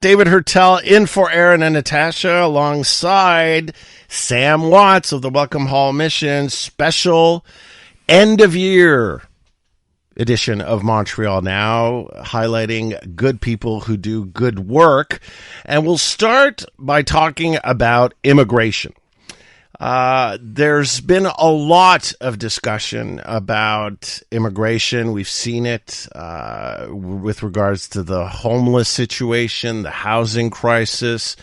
David Hertel in for Aaron and Natasha alongside Sam Watts of the Welcome Hall Mission special end of year edition of Montreal Now, highlighting good people who do good work. And we'll start by talking about immigration. There's been a lot of discussion about immigration. We've seen it with regards to the homeless situation, the housing crisis.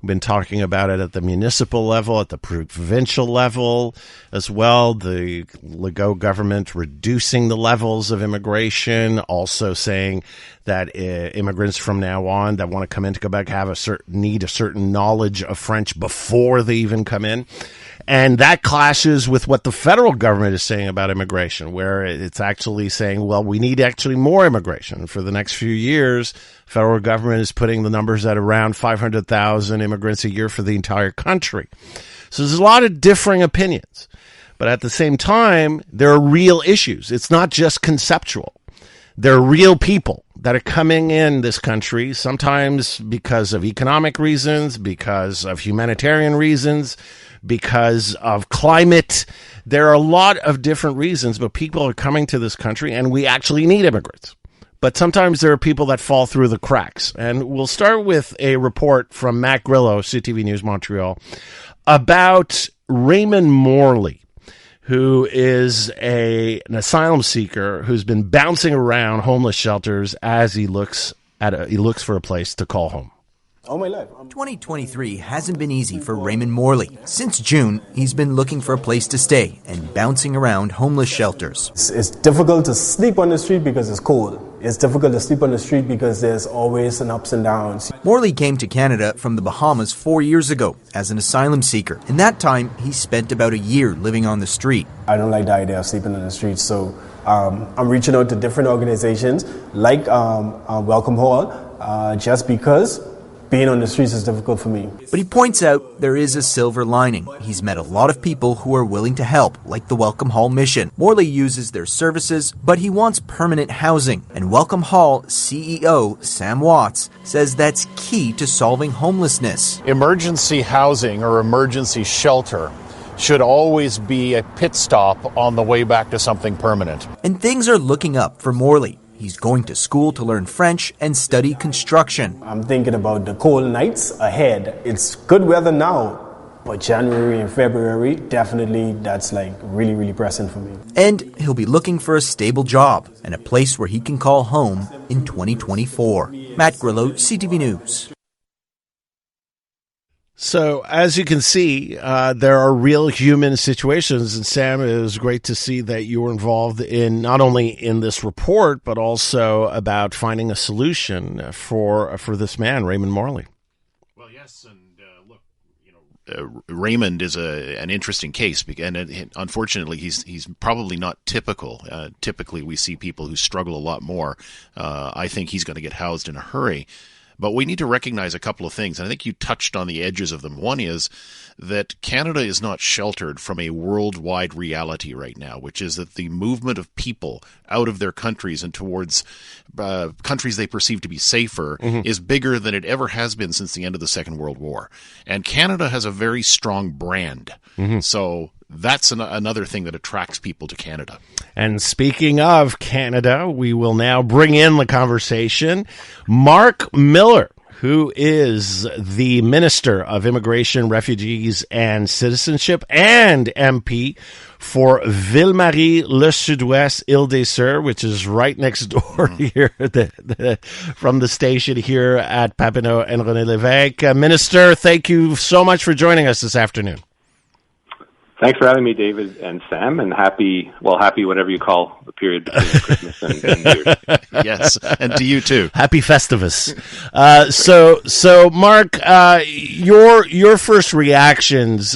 We've been talking about it at the municipal level, at the provincial level as well. The Legault government reducing the levels of immigration, also saying that immigrants from now on that want to come in to Quebec have a certain knowledge of French before they even come in. And that clashes with what the federal government is saying about immigration, where it's actually saying, well, we need actually more immigration. For the next few years, federal government is putting the numbers at around 500,000 immigrants a year for the entire country. So there's a lot of differing opinions. But at the same time, there are real issues. It's not just conceptual. There are real people that are coming in this country, sometimes because of economic reasons, because of humanitarian reasons, because of climate. There are a lot of different reasons, but people are coming to this country, and we actually need immigrants. But sometimes there are people that fall through the cracks. And we'll start with a report from Matt Grillo, CTV News Montreal, about Raymond Morley, who is an asylum seeker who's been bouncing around homeless shelters as he looks for a place to call home. All my life. 2023 hasn't been easy for Raymond Morley. Since June, he's been looking for a place to stay and bouncing around homeless shelters. It's difficult to sleep on the street because it's cold. It's difficult to sleep on the street because there's always an ups and downs. Morley came to Canada from the Bahamas 4 years ago as an asylum seeker. In that time, he spent about a year living on the street. I don't like the idea of sleeping on the street, so I'm reaching out to different organizations like Welcome Hall, just because being on the streets is difficult for me. But he points out there is a silver lining. He's met a lot of people who are willing to help, like the Welcome Hall Mission. Morley uses their services, but he wants permanent housing. And Welcome Hall CEO Sam Watts says that's key to solving homelessness. Emergency housing or emergency shelter should always be a pit stop on the way back to something permanent. And things are looking up for Morley. He's going to school to learn French and study construction. I'm thinking about the cold nights ahead. It's good weather now, but January and February, definitely that's like really, really pressing for me. And he'll be looking for a stable job and a place where he can call home in 2024. Matt Grillo, CTV News. So, as you can see, there are real human situations, and Sam, it was great to see that you were involved in not only in this report, but also about finding a solution for this man, Raymond Morley. Well, yes, and look, Raymond is an interesting case, and unfortunately, he's probably not typical. Typically, we see people who struggle a lot more. I think he's going to get housed in a hurry. But we need to recognize a couple of things, and I think you touched on the edges of them. One is that Canada is not sheltered from a worldwide reality right now, which is that the movement of people out of their countries and towards countries they perceive to be safer is bigger than it ever has been since the end of the Second World War. And Canada has a very strong brand. So that's another thing that attracts people to Canada. And speaking of Canada, we will now bring in the conversation Marc Miller, who is the Minister of Immigration, Refugees, and Citizenship and MP for Ville-Marie-le-Sud-Ouest, Île-des-Sœurs, which is right next door here from the station here at Papineau and René Lévesque. Minister, thank you so much for joining us this afternoon. Thanks for having me, David and Sam, and happy whatever you call the period between Christmas and New Year's. Yes, and to you too. Happy Festivus. So Marc, your first reactions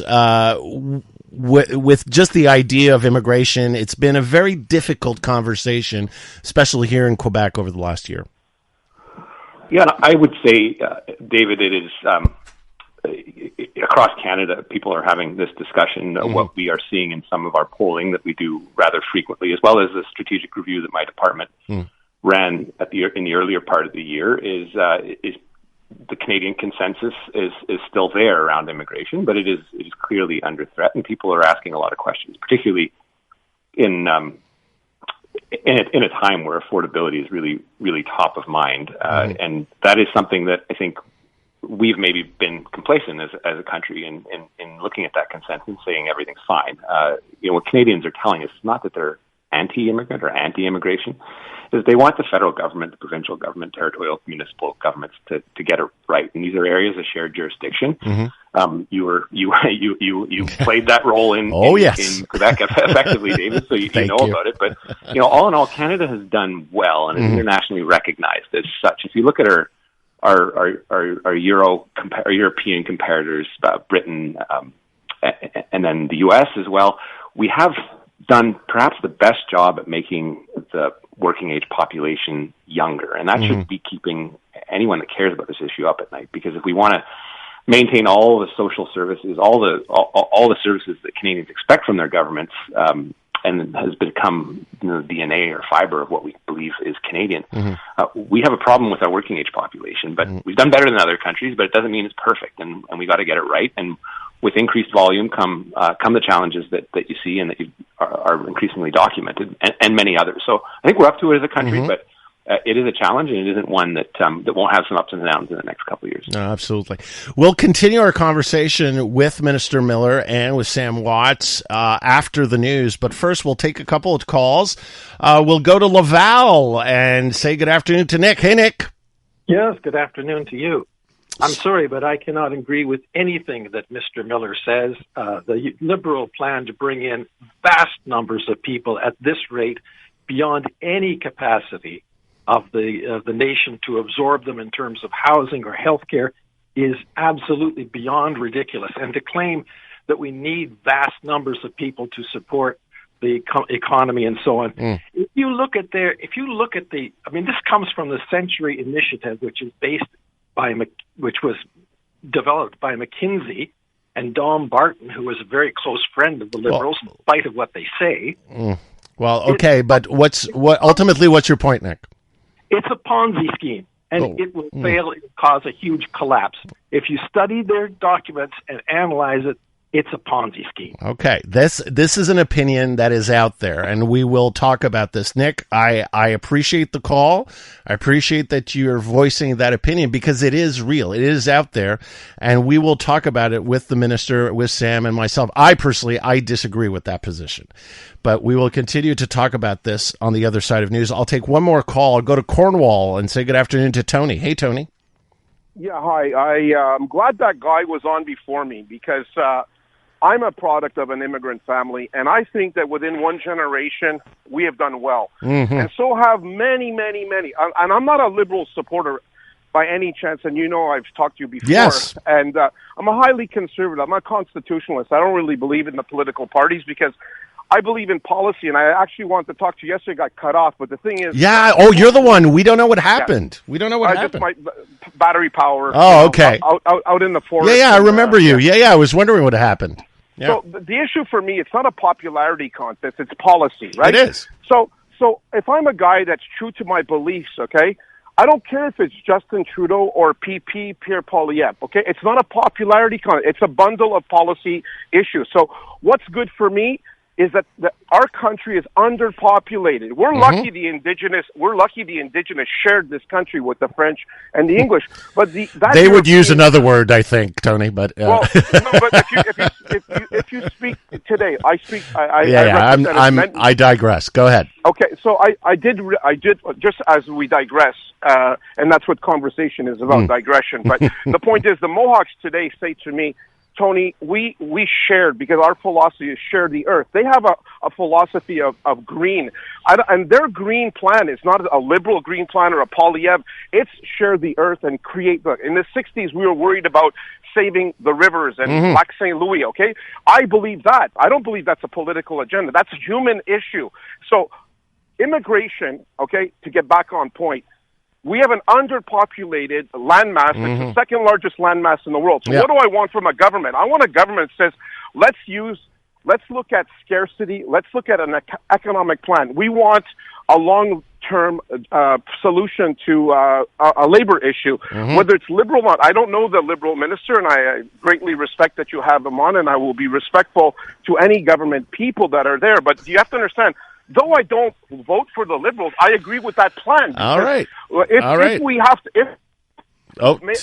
with just the idea of immigration. It's been a very difficult conversation, especially here in Quebec over the last year. Yeah, I would say, David, it is. Across Canada, people are having this discussion. What we are seeing in some of our polling that we do rather frequently, as well as the strategic review that my department ran in the earlier part of the year, is the Canadian consensus is still there around immigration, but it is clearly under threat, and people are asking a lot of questions, particularly in a time where affordability is really, really top of mind. And that is something that I think we've maybe been complacent as a country in looking at that consensus and saying everything's fine. What Canadians are telling us is not that they're anti-immigrant or anti-immigration, is they want the federal government, the provincial government, territorial, municipal governments to get it right. And these are areas of shared jurisdiction. You played that role in Quebec effectively, David, so you know about it. But all in all, Canada has done well and is internationally recognized as such. If you look at our European comparators, Britain, and then the U.S. as well, we have done perhaps the best job at making the working age population younger, and that should be keeping anyone that cares about this issue up at night. Because if we want to maintain all the social services, all the services that Canadians expect from their governments, and has become the DNA or fiber of what we believe is Canadian, we have a problem with our working age population. But we've done better than other countries, but it doesn't mean it's perfect, and we got to get it right. And with increased volume come the challenges that you see and that are increasingly documented, and many others. So I think we're up to it as a country, but it is a challenge, and it isn't one that won't have some ups and downs in the next couple of years. No, absolutely. We'll continue our conversation with Minister Miller and with Sam Watts after the news, but first we'll take a couple of calls. We'll go to Laval and say good afternoon to Nick. Hey, Nick. Yes, good afternoon to you. I'm sorry, but I cannot agree with anything that Mr. Miller says. The Liberal plan to bring in vast numbers of people at this rate, beyond any capacity of the nation to absorb them in terms of housing or health care, is absolutely beyond ridiculous. And to claim that we need vast numbers of people to support the economy and so on. If you look at this comes from the Century Initiative, which was developed by McKinsey and Dom Barton, who was a very close friend of the Liberals, in spite of what they say. Well, okay, but what's your point, Nick? It's a Ponzi scheme, and it will fail. It will cause a huge collapse. If you study their documents and analyze it, it's a Ponzi scheme. Okay, this is an opinion that is out there, and we will talk about this. Nick, I appreciate the call. I appreciate that you're voicing that opinion because it is real. It is out there, and we will talk about it with the minister, with Sam, and myself. I disagree with that position, but we will continue to talk about this on the other side of news. I'll take one more call. I'll go to Cornwall and say good afternoon to Tony. Hey, Tony. Yeah, hi. I'm glad that guy was on before me because I'm a product of an immigrant family, and I think that within one generation, we have done well. And so have many, many, many. And I'm not a Liberal supporter by any chance, and I've talked to you before. Yes. And I'm a highly conservative. I'm a constitutionalist. I don't really believe in the political parties because I believe in policy, and I actually wanted to talk to you yesterday, got cut off, but the thing is... Yeah, you're the one. We don't know what happened. Yeah. We don't know what happened. Just my battery power. Oh, okay. Out in the forest. Yeah, I remember you. Yeah, I was wondering what happened. Yeah. So the issue for me, it's not a popularity contest, it's policy, right? It is. So if I'm a guy that's true to my beliefs, okay, I don't care if it's Justin Trudeau or PP Pierre Poilievre, okay? It's not a popularity contest. It's a bundle of policy issues. So what's good for me is that our country is underpopulated. We're lucky the indigenous shared this country with the French and the English. But they would use another word, I think, Tony. But well, no, but if you speak today, I digress. Go ahead. Okay, so I did just as we digress, and that's what conversation is about, digression. But the point is, the Mohawks today say to me, Tony, we shared, because our philosophy is share the earth. They have a philosophy of green. And their green plan is not a liberal green plan or a Poilievre. It's share the earth and create in the 60s, we were worried about saving the rivers and Lac St. Louis, okay? I believe that. I don't believe that's a political agenda. That's a human issue. So immigration, okay, to get back on point, we have an underpopulated landmass. It's the second largest landmass in the world. So what do I want from a government? I want a government that says, let's look at scarcity. Let's look at an economic plan. We want a long short-term solution to a labor issue, whether it's liberal or not. I don't know the liberal minister, and I greatly respect that you have him on, and I will be respectful to any government people that are there. But you have to understand, though I don't vote for the Liberals, I agree with that plan. All right. If we have to...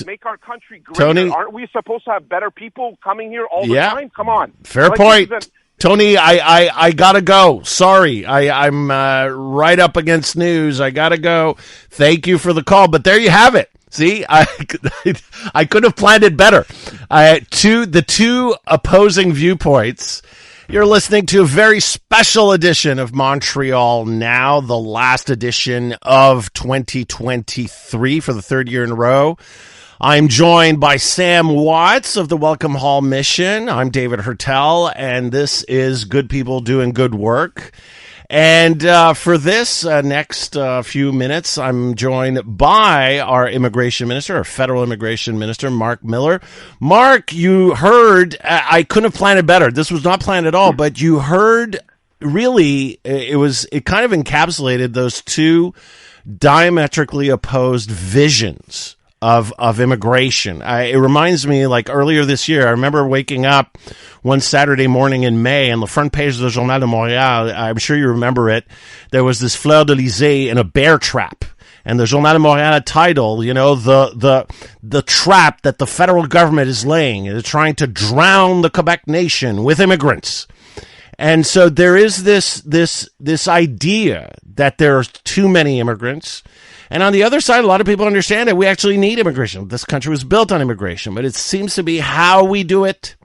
make our country greater. Tony, aren't we supposed to have better people coming here all the time? Come on. Fair point. Tony, I gotta go. Sorry, I'm right up against news. I gotta go. Thank you for the call, but there you have it. See, I could have planned it better. The two opposing viewpoints. You're listening to a very special edition of Montreal Now, the last edition of 2023 for the third year in a row. I'm joined by Sam Watts of the Welcome Hall Mission. I'm David Hertel, and this is Good People Doing Good Work. And for this next few minutes, I'm joined by our immigration minister, our federal immigration minister, Marc Miller. Marc, you heard, I couldn't have planned it better. This was not planned at all, but you heard really, it kind of encapsulated those two diametrically opposed visions of immigration. It reminds me, like earlier this year, I remember waking up one Saturday morning in May, and the front page of the Journal de Montréal, I'm sure you remember it, there was this fleur de lysée in a bear trap. And the Journal de Montréal title, you know, the trap that the federal government is laying. They're trying to drown the Quebec nation with immigrants. And so there is this idea that there are too many immigrants. And on the other side, a lot of people understand that we actually need immigration. This country was built on immigration, but it seems to be how we do it,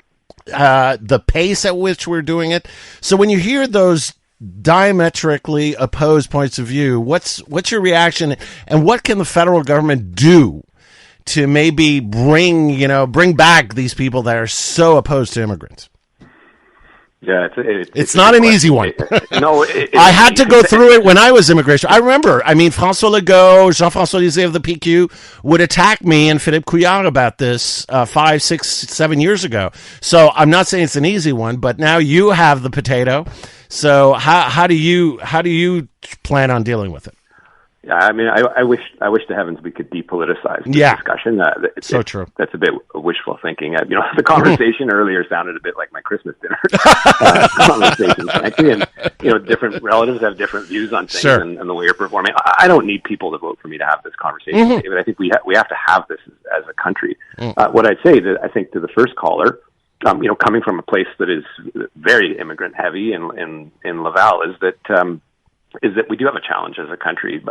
the pace at which we're doing it. So when you hear those diametrically opposed points of view, what's your reaction, and what can the federal government do to maybe bring back these people that are so opposed to immigrants? Yeah, it's not an easy one. No, I had to go through it when I was immigration. I remember, François Legault, Jean-François Lisée of the PQ would attack me and Philippe Couillard about this 5, 6, 7 years ago. So I'm not saying it's an easy one, but now you have the potato. So how do you plan on dealing with it? Yeah, I mean, I wish to heavens we could depoliticize this discussion. So true. That's a bit wishful thinking. The conversation earlier sounded a bit like my Christmas dinner conversation, frankly. And different relatives have different views on things and the way you're performing. I don't need people to vote for me to have this conversation, David. I think we have to have this as a country. What I'd say to the first caller, coming from a place that is very immigrant heavy in Laval, is that we do have a challenge as a country.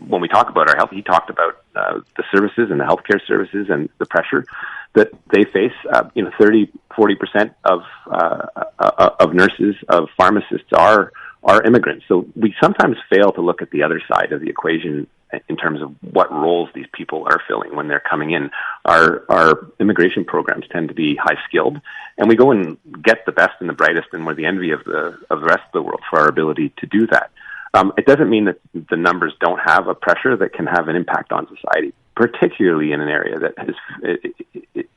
When we talk about our health, he talked about the services and the healthcare services and the pressure that they face. 30-40% of nurses, of pharmacists are immigrants. So we sometimes fail to look at the other side of the equation in terms of what roles these people are filling when they're coming in. Our immigration programs tend to be high skilled, and we go and get the best and the brightest, and we're the envy of the rest of the world for our ability to do that. It doesn't mean that the numbers don't have a pressure that can have an impact on society, particularly in an area that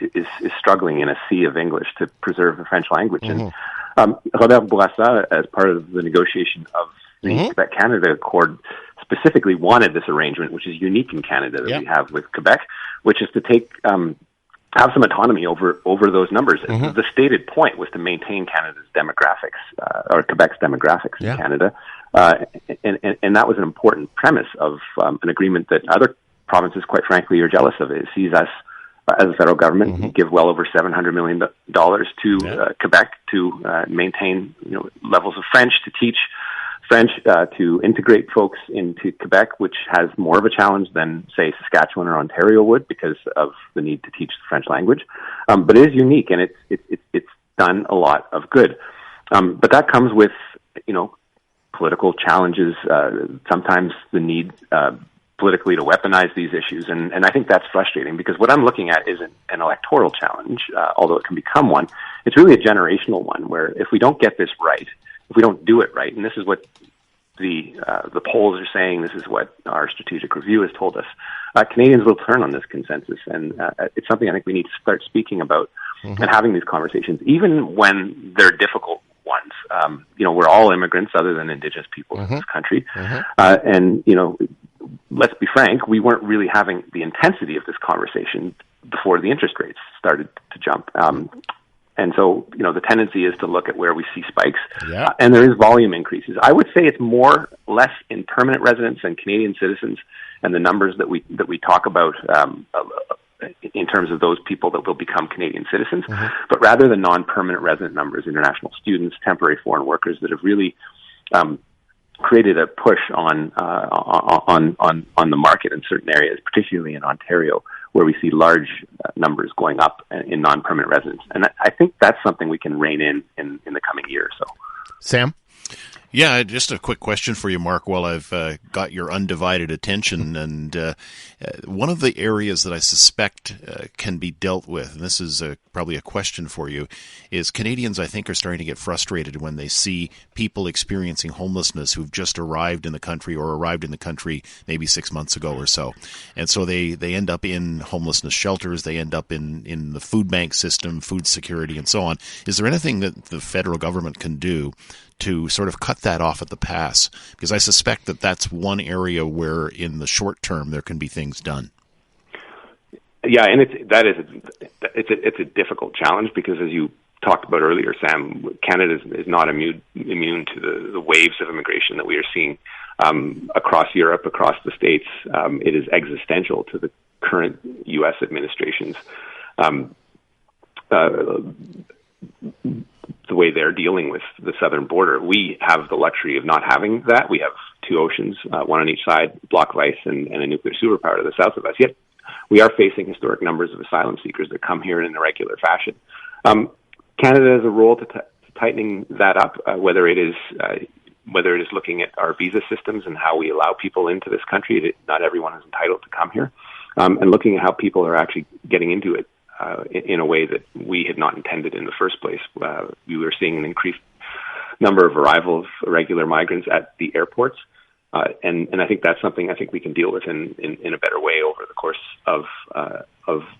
is struggling in a sea of English to preserve the French language. And Robert Bourassa, as part of the negotiation of the Quebec-Canada Accord, specifically wanted this arrangement, which is unique in Canada that we have with Quebec, which is to take have some autonomy over those numbers. The stated point was to maintain Canada's demographics, or Quebec's demographics in Canada. And that was an important premise of an agreement that other provinces, quite frankly, are jealous of. It sees us as a federal government give well over $700 million to Quebec to maintain levels of French, to teach French, to integrate folks into Quebec, which has more of a challenge than, say, Saskatchewan or Ontario would because of the need to teach the French language. But it is unique, and it's done a lot of good. But that comes with, political challenges, sometimes the need politically to weaponize these issues. And I think that's frustrating because what I'm looking at isn't an electoral challenge, although it can become one. It's really a generational one where if we don't get this right, if we don't do it right, and this is what the polls are saying, this is what our strategic review has told us, Canadians will turn on this consensus. And it's something I think we need to start speaking about and having these conversations, even when they're difficult ones. We're all immigrants other than Indigenous peoples in this country. And, let's be frank, we weren't really having the intensity of this conversation before the interest rates started to jump. And so, the tendency is to look at where we see spikes, and there is volume increases. I would say it's less in permanent residents and Canadian citizens, and the numbers that we talk about in terms of those people that will become Canadian citizens, but rather the non-permanent resident numbers, international students, temporary foreign workers that have really created a push on the market in certain areas, particularly in Ontario, where we see large numbers going up in non-permanent residents. And I think that's something we can rein in the coming year or so. Sam? Yeah, just a quick question for you, Mark, while I've got your undivided attention. And one of the areas that I suspect can be dealt with, and this is probably a question for you, is Canadians, I think, are starting to get frustrated when they see people experiencing homelessness who've just arrived in the country or arrived in the country maybe 6 months ago or so. And so they end up in homelessness shelters, they end up in the food bank system, food security, and so on. Is there anything that the federal government can do to sort of cut that off at the pass? Because I suspect that that's one area where in the short term there can be things done. Yeah, and it's a difficult challenge because, as you talked about earlier, Sam, Canada is not immune to the waves of immigration that we are seeing across Europe, across the States. It is existential to the current U.S. administration's the way they're dealing with the southern border. We have the luxury of not having that. We have two oceans, one on each side, block of ice, and a nuclear superpower to the south of us. Yet we are facing historic numbers of asylum seekers that come here in an irregular fashion. Canada has a role to tightening that up, whether it is looking at our visa systems and how we allow people into this country. Not everyone is entitled to come here, and looking at how people are actually getting into it in a way that we had not intended in the first place. We were seeing an increased number of arrival of irregular migrants at the airports, and I think that's something I think we can deal with in a better way over the course of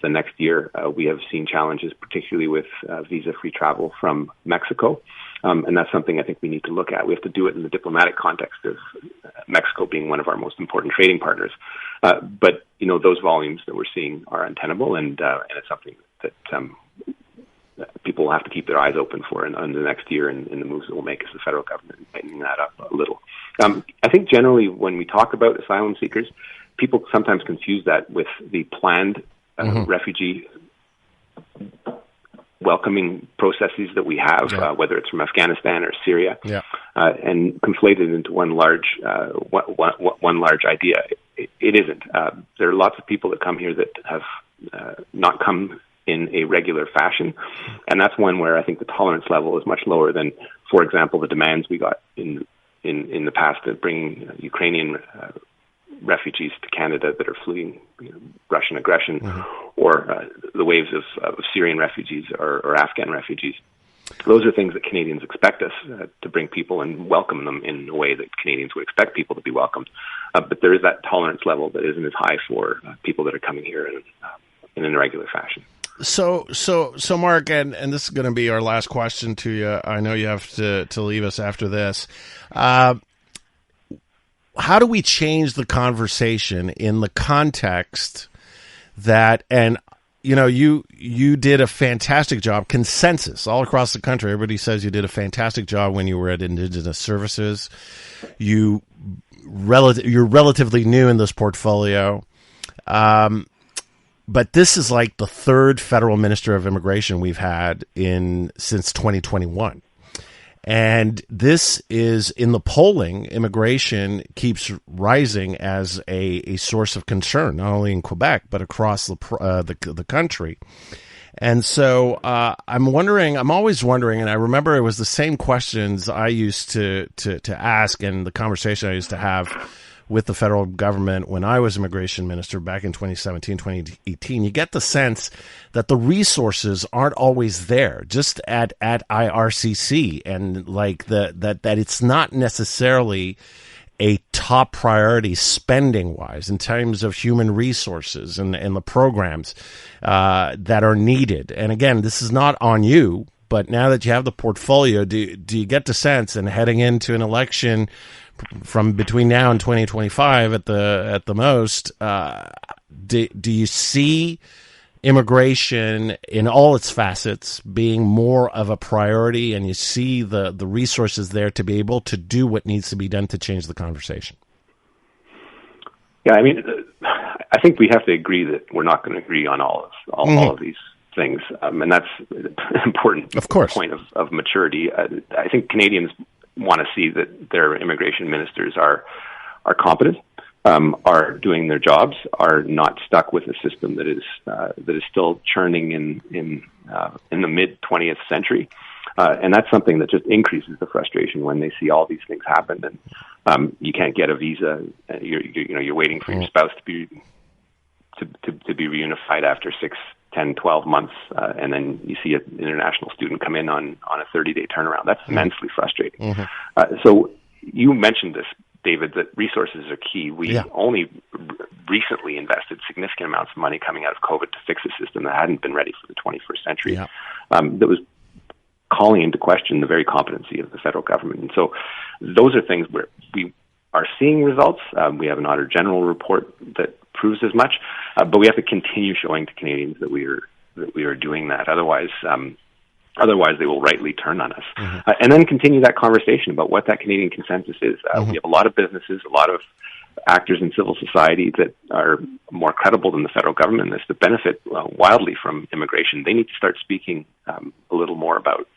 the next year. We have seen challenges, particularly with visa-free travel from Mexico, and that's something I think we need to look at. We have to do it in the diplomatic context of Mexico being one of our most important trading partners. But those volumes that we're seeing are untenable, and it's something that people will have to keep their eyes open for in the next year, and the moves that we'll make as the federal government tightening that up a little. I think generally when we talk about asylum seekers, people sometimes confuse that with the planned refugee welcoming processes that we have, whether it's from Afghanistan or Syria, and conflated into one large idea. It isn't. There are lots of people that come here that have not come in a regular fashion, and that's one where I think the tolerance level is much lower than, for example, the demands we got in the past of bringing Ukrainian refugees to Canada that are fleeing Russian aggression, or the waves of Syrian refugees or Afghan refugees. Those are things that Canadians expect us to bring people and welcome them in a way that Canadians would expect people to be welcomed. But there is that tolerance level that isn't as high for people that are coming here in an irregular fashion. So, Mark, and this is going to be our last question to you. I know you have to leave us after this. How do we change the conversation in the context that, and you did a fantastic job, consensus all across the country. Everybody says you did a fantastic job when you were at Indigenous Services. You're relatively new in this portfolio. But this is like the third federal minister of immigration we've had since 2021. And this is, in the polling, immigration keeps rising as a source of concern, not only in Quebec, but across the country. And so I'm always wondering, and I remember it was the same questions I used to ask, and the conversation I used to have with the federal government when I was immigration minister back in 2017, 2018, you get the sense that the resources aren't always there, just at IRCC, and like that it's not necessarily a top priority spending wise in terms of human resources and the programs that are needed. And again, this is not on you, but now that you have the portfolio, do you get the sense, and heading into an election from between now and 2025 at the most, do you see immigration in all its facets being more of a priority, and you see the resources there to be able to do what needs to be done to change the conversation? Yeah, I mean, I think we have to agree that we're not going to agree on all of these things, and that's an important point of maturity. I think Canadians want to see that their immigration ministers are competent, are doing their jobs, are not stuck with a system that is still churning in the mid 20th century, and that's something that just increases the frustration when they see all these things happen, and you can't get a visa. You're waiting for your spouse to be reunified after 6, 10, 12 months, and then you see an international student come in on a 30-day turnaround. That's immensely frustrating. So you mentioned this, David, that resources are key. We only recently invested significant amounts of money coming out of COVID to fix a system that hadn't been ready for the 21st century. That was calling into question the very competency of the federal government. And so those are things where we are seeing results. We have an Auditor General report that proves as much, but we have to continue showing to Canadians that we are doing that. Otherwise they will rightly turn on us. And then continue that conversation about what that Canadian consensus is. We have a lot of businesses, a lot of actors in civil society that are more credible than the federal government in this, that benefit wildly from immigration. They need to start speaking a little more about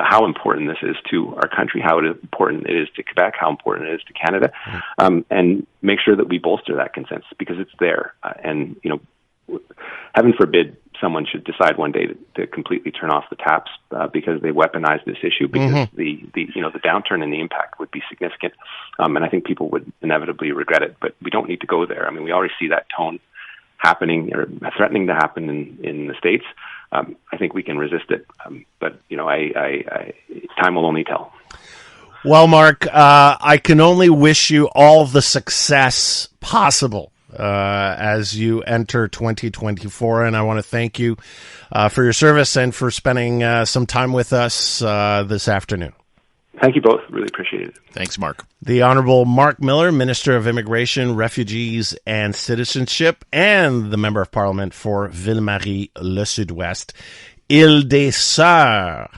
how important this is to our country, how important it is to Quebec, how important it is to Canada, and make sure that we bolster that consensus, because it's there. And, heaven forbid someone should decide one day to completely turn off the taps because they weaponize this issue, because the downturn and the impact would be significant. And I think people would inevitably regret it, but we don't need to go there. I mean, we already see that tone happening or threatening to happen in the States. I think we can resist it, but time will only tell. Well, Marc, I can only wish you all the success possible as you enter 2024, and I want to thank you for your service and for spending some time with us this afternoon. Thank you both. Really appreciate it. Thanks, Marc. The Honorable Marc Miller, Minister of Immigration, Refugees, and Citizenship, and the Member of Parliament for Ville-Marie-le-Sud-Ouest, Île des Sœurs.